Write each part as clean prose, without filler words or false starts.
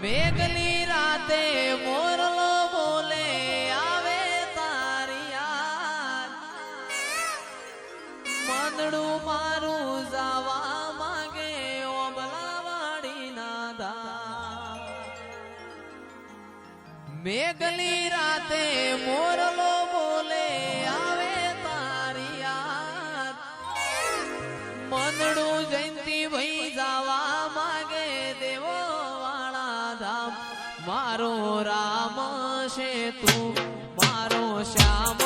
મેઘની રાતે મોરલો બોલે આવે તારી યાદ મંદડું મારું જવા માંગે ઓબલાવાડી ના દા મેઘની રાતે મોરલો બોલે આવે તારી યાદ મંદડું જયંતી ભાઈ જવા માંગે દેવો મારો રામ છે તું મારો શ્યામ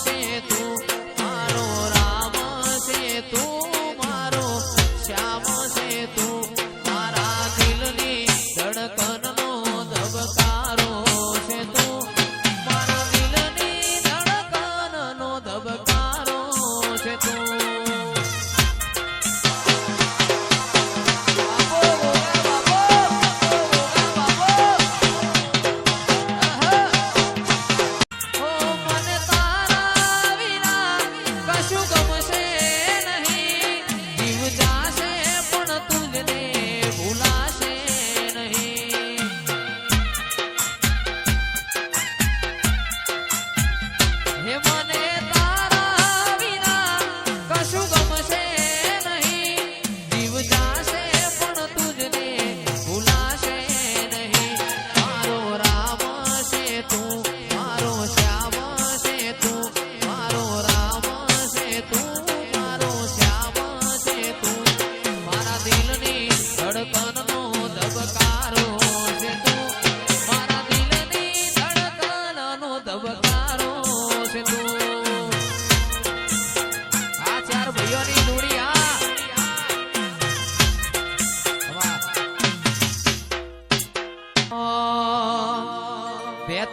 છે તું મારો રામ છે તું મારો શ્યામ છે તું મારા દિલની ધડકનનો ધબકારો છે તું મારા દિલની ધડકનનો ધબકારો છે તું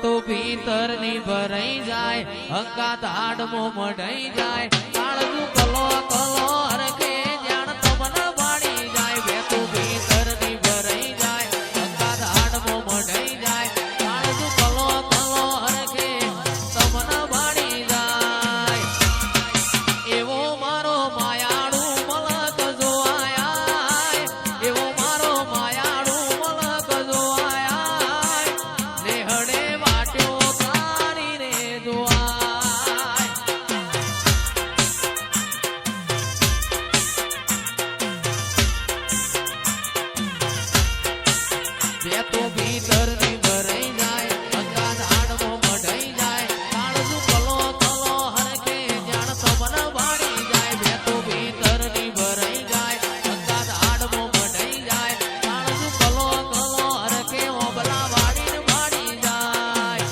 તો ભીતર ની ભરાઈ જાય હંકાત હાડમો મઢાઈ જાય કાળજુ કલો કલો હરખે જાણ તમને વાળી જાય બે તો ભીતર ની ભરાઈ જાય હંકાત હાડમો મઢાઈ જાય કાળજુ કલો કલો હરખે તમને વાળી જાય એવો મારો માયાળુ મલક જો આયા એવો મારો માયાળુ મલક જો આયા નેહડે તો ભીતર ની ભરાઈ જાય અંગા ધાડમો મઢાઈ જાય કાળજુ કલો કલો હરખે જાણ તમને વાળી જાય બે તો ભીતર ની ભરાઈ જાય અંગા ધાડમો મઢાઈ જાય કાળજુ કલો કલો હરખે ઓબલા વાળી વાળી જાય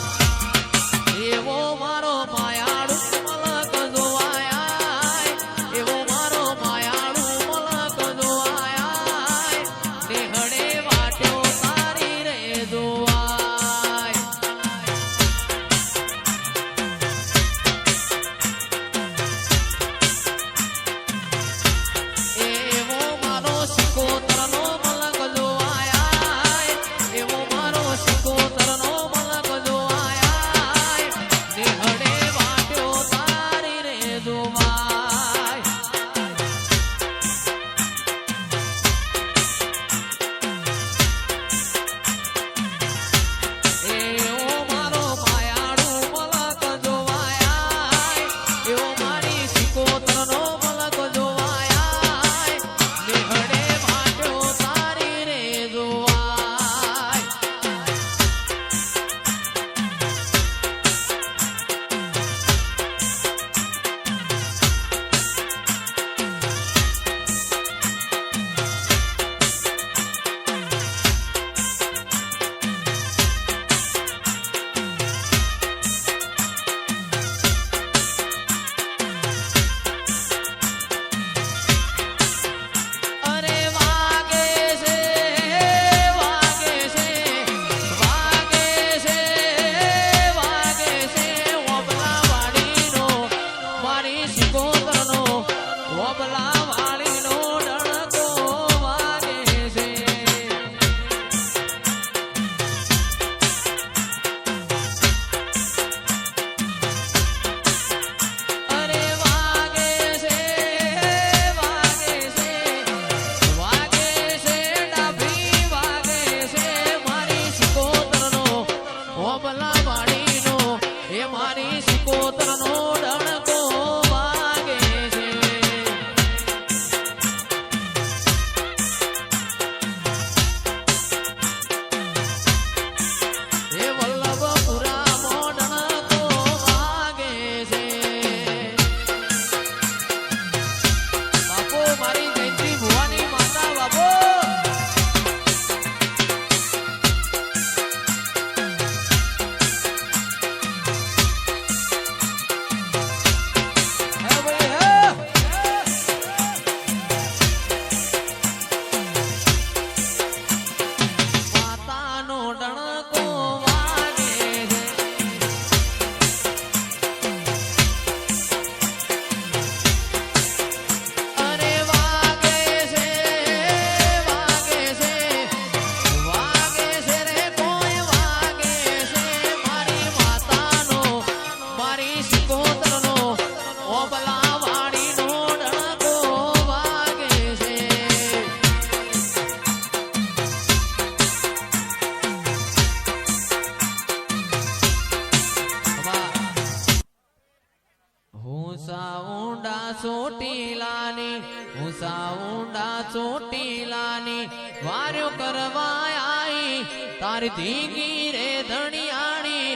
એવો મારો માયાળુ મલક જોવાય એવો મારો માયાળુ મલક જોવાય નેહડે વાટ્યો ઊંડા ચોટીલાની વાર્યો કરવા આઈ તારી ધીગી રે ધણિયાણી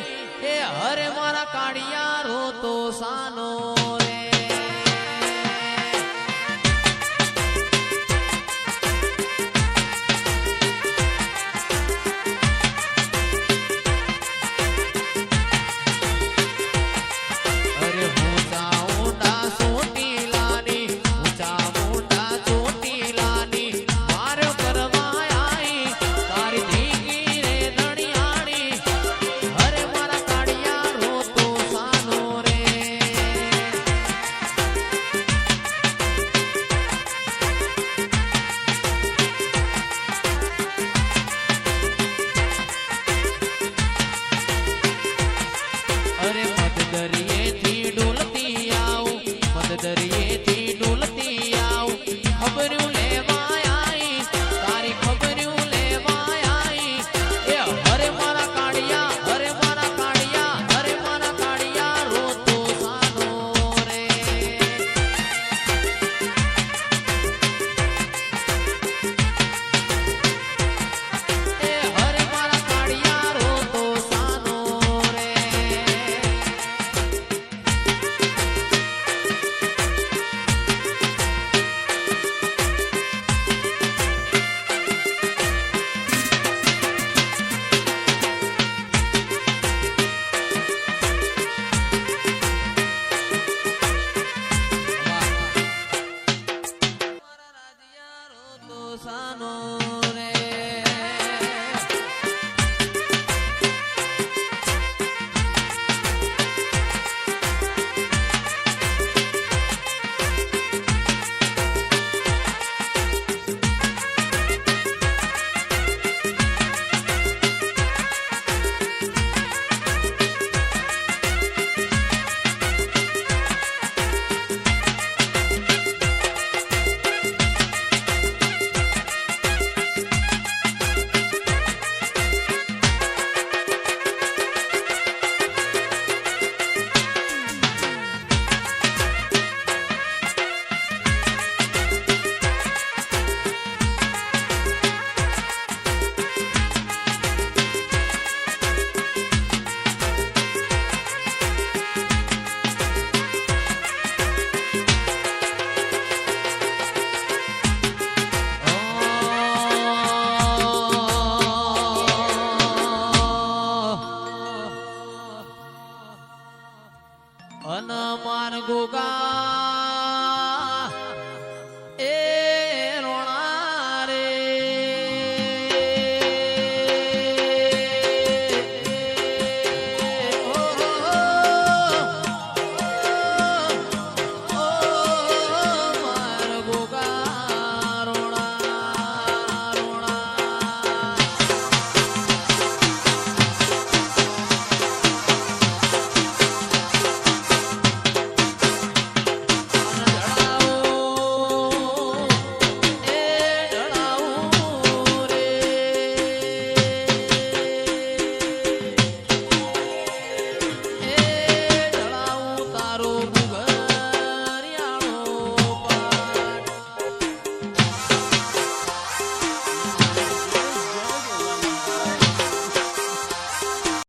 એ હરે મારા કાળિયા રો તો સાનો રે સાનો